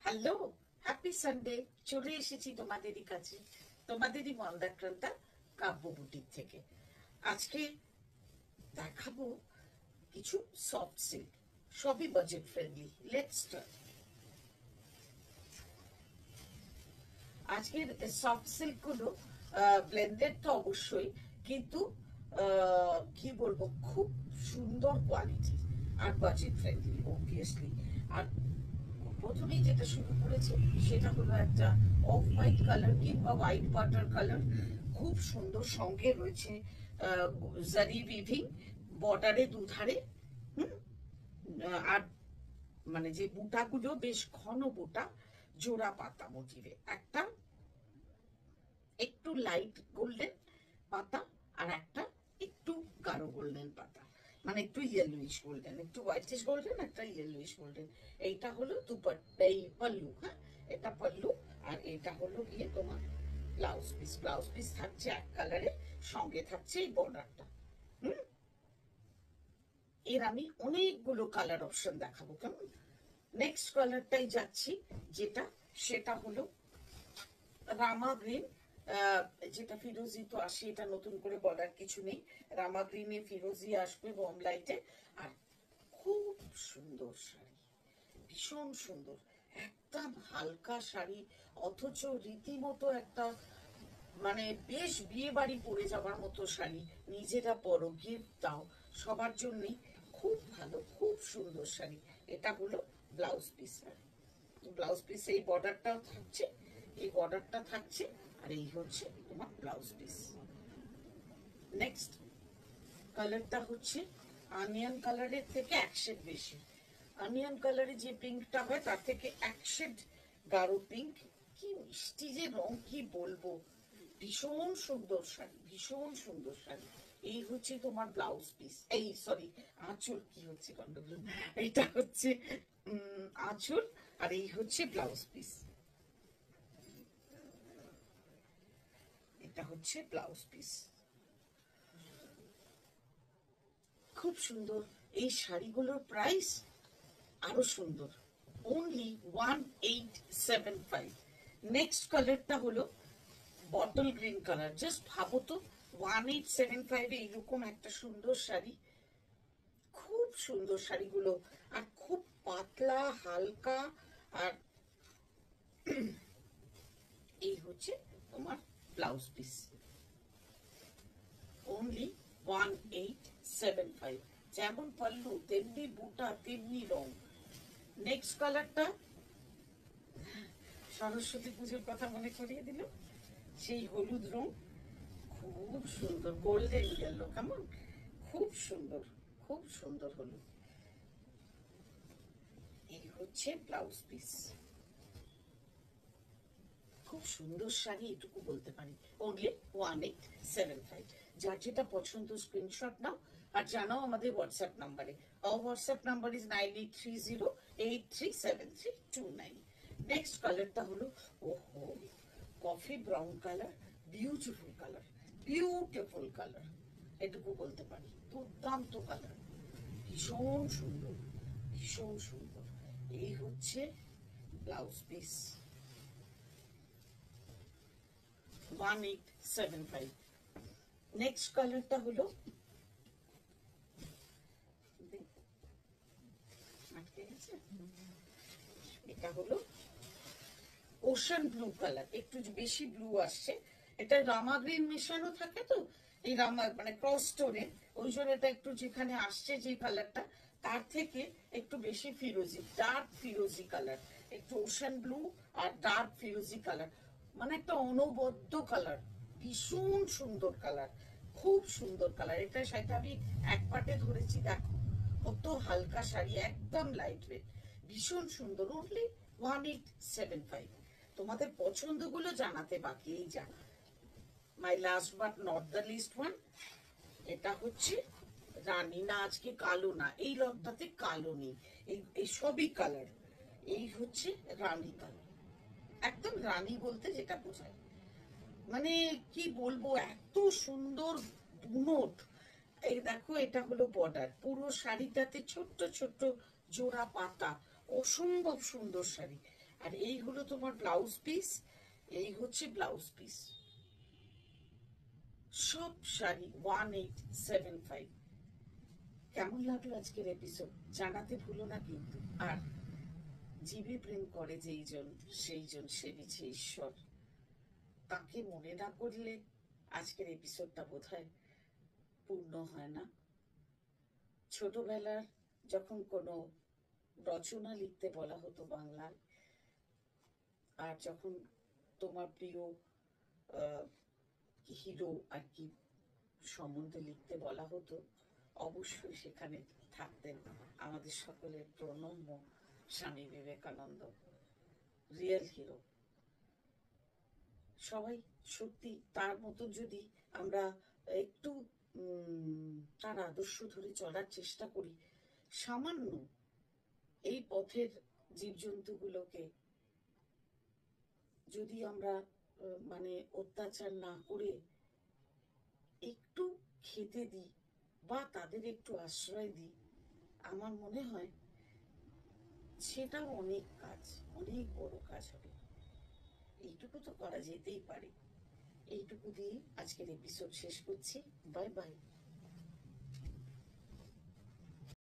Hello, happy Sunday. চলে এসেছি তোমাদেরই কাছে, তোমাদেরই মন্দাক্রান্তা কাব্য বুটিক থেকে। আজকে দেখাবো কিছু সফট সিল্ক, সবই বাজেট ফ্রেন্ডলি। Let's start. আজকের সফট সিল্ক গুলো ব্লেন্ডেড তো অবশ্যই, কিন্তু কি বলবো, খুব সুন্দর কোয়ালিটি আর বাজেট ফ্রেন্ডলি অবভিয়াসলি। আর প্রথমেই যেটা শুরু করেছে সেটা হলো একটা অফ হোয়াইট কালার কিংবা হোয়াইট বাটার কালার, খুব সুন্দর। সঙ্গে রয়েছে জারি উইভিং, বর্ডারে দুধারে। হুম, আর মানে যে বুটাগুলো বেশ ঘন বুটা, জোড়া পাতা মোটিভে, একটা একটু লাইট গোল্ডেন পাতা আর একটা একটু গাঢ় গোল্ডেন পাতা, মানে একটু ইয়েলোইশ গোল্ডেন, একটু হোয়াইটিশ গোল্ডেন, একটা ইয়েলোইশ গোল্ডেন। এইটা হলো দুপাট্টা, এই পাল্লু। হ্যাঁ, এটা পাল্লু। আর এটা হলো গিয়ে তোমার ব্লাউজ পিস। ব্লাউজ পিস থাকছে এক কালারে, সঙ্গে থাকছে এই বর্ডারটা। হুম, এর আমি অনেকগুলো কালার অপশন দেখাবো, কেমন? নেক্সট কালারটাই যাচ্ছি, যেটা সেটা হলো রামা গ্রিন। যেটা ফিরোজি তো আসে, এটা নতুন করে বলার কিছু নেই। রামা গ্রিনে ফিরোজি আসবে বোম লাইটে। আর খুব সুন্দর শাড়ি, ভীষণ সুন্দর, একদম হালকা শাড়ি, অথচ রীতিমতো একটা মানে বেশ বিয়ে বাড়ি পরে যাওয়ার মতো শাড়ি। নিজেরা পরো, গিফট দাও, সবার জন্যই খুব ভালো, খুব সুন্দর শাড়ি। এটা হলো ব্লাউজ পিস। ব্লাউজ পিস এই বর্ডারটাও থাকছে, এই বর্ডারটা থাকছে, আর এই হচ্ছে তোমার ব্লাউজ পিস। নেক্সট কালারটা হচ্ছে অনিয়ন কালারের থেকে এক শেড বেশি। অনিয়ন কালারে যে পিঙ্কটা হয় তার থেকে এক শেড গাঢ় পিঙ্ক। কি মিষ্টি যে রং, কি বলবো! ভীষণ সুন্দর শাড়ি, ভীষণ সুন্দর শাড়ি। এই হচ্ছে তোমার ব্লাউজ পিস, এই সরি আঁচল, কি হচ্ছে গন্ডগোল, এটা হচ্ছে আঁচল, আর এই হচ্ছে ব্লাউজ পিস। এটা হচ্ছে ব্লাউজ পিস, খুব সুন্দর। এই শাড়িগুলোর প্রাইস আরো সুন্দর, অনলি 1875। নেক্সট কালারটা হলো বটল গ্রিন কালার। জাস্ট ভাবো তো, 1875 এইরকম একটা সুন্দর শাড়ি। খুব সুন্দর শাড়িগুলো, আর খুব পাতলা হালকা। আর এই হচ্ছে তোমার ব্লাউজ পিস, অনলি 1875। যেমন পাল্লু তেমনি বুটা তেমনি রং। নেক্সট কালারটা সরস্বতী পুজোর কথা মনে করিয়ে দিল, সেই হলুদ রং, খুব সুন্দর, গোল্ডেন ইয়েলো, কেমন খুব সুন্দর, খুব সুন্দর হলুদ। এই হচ্ছে ব্লাউজ পিস, খুব সুন্দর শাড়ি, এটুকু বলতে পারি। অনলি 1875। যার যেটা পছন্দ স্ক্রিনশট নাও আর জানাও আমাদের হোয়াটসঅ্যাপ নাম্বারে। our WhatsApp number is 9830837329। Next কালারটা হলো, ওহো, coffee brown colour, beautiful colour, beautiful colour, এটুকু বলতে পারি। দুর্দান্ত কালার, ভীষণ সুন্দর, ভীষণ সুন্দর। এই হচ্ছে ব্লাউজ পিস, 1875। নেক্সট কালারটা হলো, এটা হলো ওশান ব্লু কালার, একটু বেশি ব্লু আসছে। এটা রামা গ্রিন মেশানো থাকে তো, এই রামা মানে ক্রস স্টোনে, ওই জন্য এটা একটু যেখানে আসছে যে কালারটা, তার থেকে একটু বেশি ফিরোজি, ডার্ক ফিরোজি কালার, একটু ওশান ব্লু আর ডার্ক ফিরোজি কালার, মানে একটা অনবদ্য কালার, ভীষণ সুন্দর কালার, খুব সুন্দর কালার। এটা সেটা আমি এক পাটে ধরেছি, দেখো কত হালকা শাড়ি, একদম লাইট ওয়েট, ভীষণ সুন্দর। অনলি 1875। তোমাদের পছন্দগুলো জানাতে বাকি। এই যা my last but not the least one, এটা হচ্ছে রানী, না আজকে কালো না, এই লটটাতে কালো নেই, এই সবই কালার। এই হচ্ছে রানী কালার, একদম রানী বলতে যেটা বোঝায়, মানে কি বলবো, এত সুন্দর বুনট। এই দেখো, এটা হলো বর্ডার, পুরো শাড়িটাতে ছোট্ট ছোট্ট জোড়া পাতা, অসম্ভব সুন্দর শাড়ি, আর এই হলো তোমার ব্লাউজ পিস, এই হচ্ছে ব্লাউজ পিস। সব শাড়ি 1875। কেমন লাগলো আজকের এপিসোড জানাতে ভুলো না কিন্তু। আর জীবে প্রেম করে যেইজন সেইজন সেবিছে ঈশ্বর, তাকে মনে না করলে আজকের এপিসোডটা বোধহয় পূর্ণ হয় না। ছোটবেলার যখন কোনো রচনা লিখতে বলা হতো বাংলায়, আর যখন তোমার প্রিয় হিরো আর কি সম্বন্ধে লিখতে বলা হতো, অবশ্যই সেখানে থাকতেন আমাদের সকলের প্রণম্য স্বামী বিবেকানন্দ, রিয়েল হিরো। সবাই সত্যি তার মতন যদি আমরা একটু তার আদর্শ ধরে চলার চেষ্টা করি, সামান্য এই পথের জীবজন্তুগুলোকে যদি আমরা মানে অত্যাচার না করে একটু খেতে দিই বা তাদের একটু আশ্রয় দিই, আমার মনে হয় সেটাও অনেক কাজ, অনেক বড় কাজ হবে। এইটুকু তো করা যেতেই পারে। এইটুকু দিয়ে আজকের এপিসোড শেষ করছি। Bye bye.